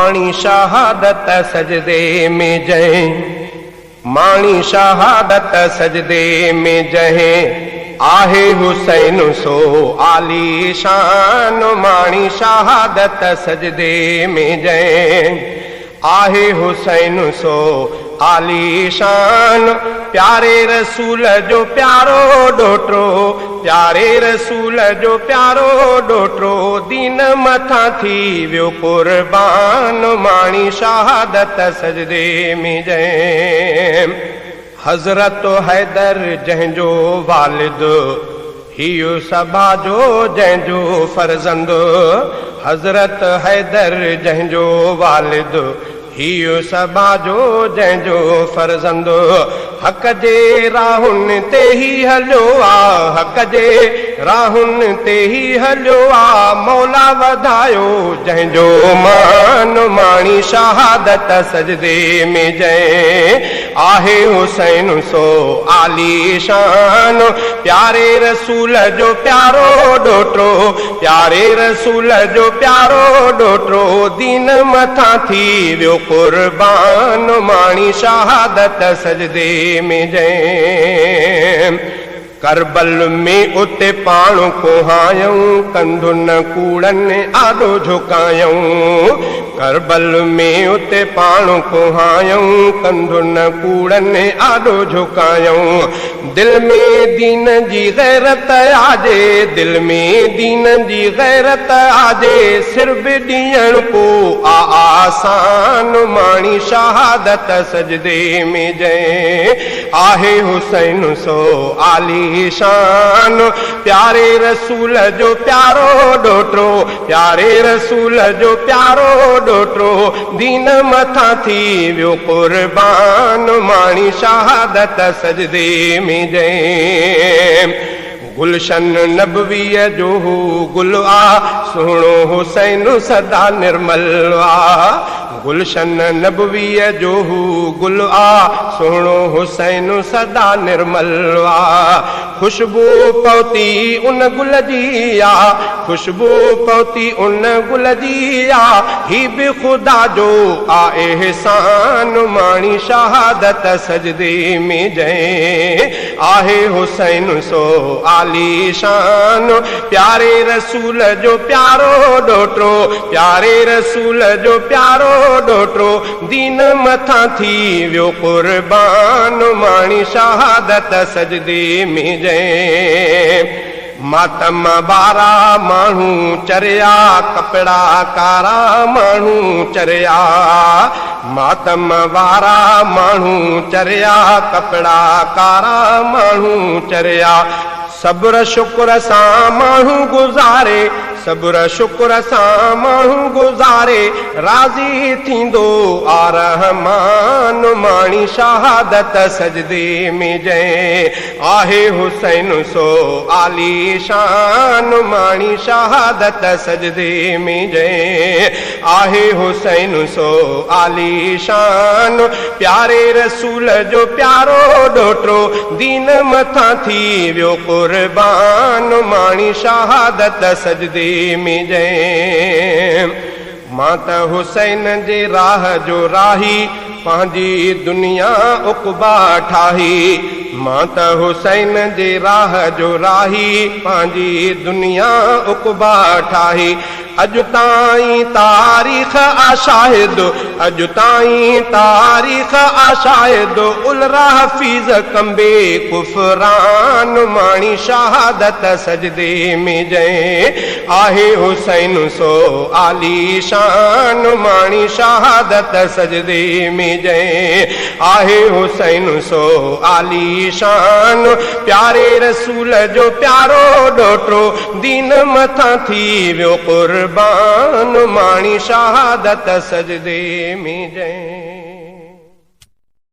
माणी शहादत सजदे में जहें, माणी शहादत सजदे में जहें, आहे हुसैन सो आली शान। माणी शहादत सजदे में जहें, आहे हुसैन सो आली शान। प्यारे रसूल जो प्यारो डोटरो, प्यारे रसूल जो प्यारो डोटरो, दीन मथा थी वियो कुर्बान। माणी शहादत सजदे में जहें, हज़रत हैदर जंहिंजो वालिद, हियो सभा जो जंहिंजो फर्जंद। हज़रत हैदर जंहिंजो वालिद, हियो सभा जो जंहिंजो फर्जंद। हक़ जे राहुनि ते ही हलियो आ, हक़ जे राहुनि ते ही हलियो आ, मौला वधायो जंहिंजो मान। माणी शहादत सजदे में जहें, आहे हुसैन सो आली शान। प्यारे रसूल जो प्यारो डोटरो, प्यारे रसूल जो प्यारो डोटरो, दीन मथा थी वियो कुर्बान। माणी शहादत सजदे में जहें, करबल में उते पाण कोहायूं, कंधुन कूड़नि आॾो झुकायूं। करबल में उते पाण कोहायूं, कंधुन कूड़नि आॾो झुकायूं। दिल में दीन जी गैरत आजे, दिल में दीन जी गैरत आजे, सिर बि ॾियण को आसान। माणी शहादत सजदे में जहें, आहे हुसैन सो आली शान। प्यारे रसूल जो प्यारो डोटरो, प्यारे रसूल जो प्यारो डोटरो, दीन मथा थी वियो कुर्बान। माणी शहादत सजदे में जहें, गुलशन नबवीअ जो गुल आ, सुहिणो हुसैन सदा निर्मल आ। गुलशन नबवीअ जो गुल आ, सुहिणो हुसैन सदा निर्मल आ। खुशबू पहुती उन गुल जी आ, खुशबू पहुती उन गुल जी आ, ही बि ख़ुदा जो आ एहसान। माणी शहादत सजदे में जहें, आहे हुसैन सो आली शान। प्यारे रसूल जो प्यारो डोटरो, प्यारे रसूल जो प्यारो डोटरो, दीन मथा थी वियो कुर्बान। माणी शहादत सजदे में जहें, मातम बारा माण्हू चरिया, कपड़ा कारा माण्हू चरिया। मातम वारा माण्हू चरिया, कपड़ा कारा माण्हू चरिया। सब्र शुक्र सां माण्हू गुज़ारे, सब्र शुक्र सां माण्हू गुज़ारे, राज़ी थींदो आ रहमान। माणी शहादत सजदे में जहें, आहे हुसैन सो आली शान। माणी शहादत सजदे में जहें, आहे हुसैन सो आली शान। प्यारे रसूल जो प्यारो डोटरो, दीन मथा थी वियो कुर्बान। माणी शहादत सजदे में जहें, मां त हुसैन जे राह जो राही, पंहिंजी दुनिया उक़बा ठाही। मां त हुसैन जे राह जो राही, पंहिंजी दुनिया उक़बा ठाही। अॼु ताईं तारीख़ आशाहिद, अॼु ताईं तारीख़ आशाहिद, उलरा हफ़ीज़ कंबे कुफ़रान। माणी शहादत सजदे में जहें, आहे हुसैन सो आली शान। माणी शहादत सजदे में जहें, आहे हुसैन सो आली शान। प्यारे रसूल जो प्यारो डोटरो, दीन मथा थी वियो कुर्बान। माणी शहादत सजदे में जहें।